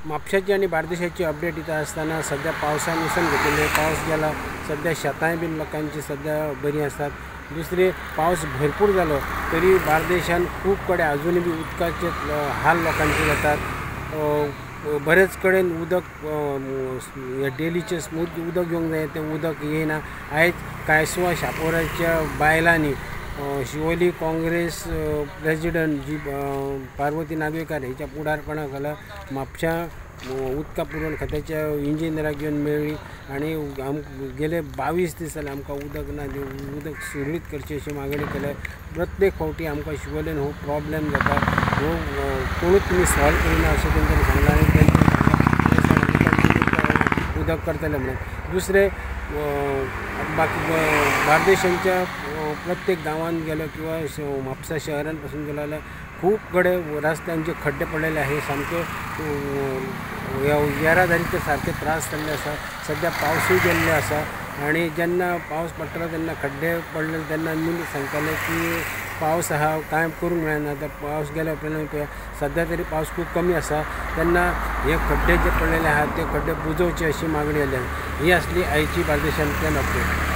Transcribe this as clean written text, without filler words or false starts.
म्हापशाची आणि बार्देशाची अपडेट इथं असताना सध्या पावसान उसण घेतलेले पाऊस गेला सध्या शेतांय बीन लोकांची सध्या बरी असतात। दुसरे पाऊस भरपूर झालो तरी बार्देशान खूप कडे अजूनही बी उदकाचे हाल लोकांचे जातात। बरेच कडेन उदक डेलीचे उदक घेवंक जाय ते उदक येना। आयज कांयसुवा शापोराच्या बायलांनी शिवोली काँग्रेस प्रेसिडेंट जी पार्वती नागवेकर हेच्या पुढारपणाखाला म्हापशा उदका पुरवण खात्याच्या इंजिनियराक घेवन मेळ्ळी आणि गेले 22 दीस जाले आमकां उदक ना उदक सुरळीत करची अशी मागणी केल्या। प्रत्येक फावटी आमकां शिवोलेन हो प्रॉब्लेम जाता, हो कोणूच तुमी सॉल्व करिना अशें तेंच्यांनी सांगलां आनी उदक करतले म्हणून। दुसरे बाकी बार्देशांच्या प्रत्येक गांवांत गेलो किंवा म्हापसा शहरान पासून गेलो जाल्यार खूब कडे रस्त्यांचे खड्डे पडलेले आहे। सामके येरादारीचे सारखे त्रास जाल्ले आसा। सध्या पावसूय गेल्ले आसा आणि जेन्ना पावस पडटलो तेन्ना खड्डे पडले तेन्ना मनीस सांगताले की पावस आहा कांय करूंक मेळना। आतां पावस गेल्या उपरांत पळया सध्या तरी पावस खूब कमी आसा तेन्ना हे खड्डे जे पडलेले आहात ते खड्डे बुजोवचे अशी मागणी जाली। ही असली आयची बार्देशांतल्यान अपडेट।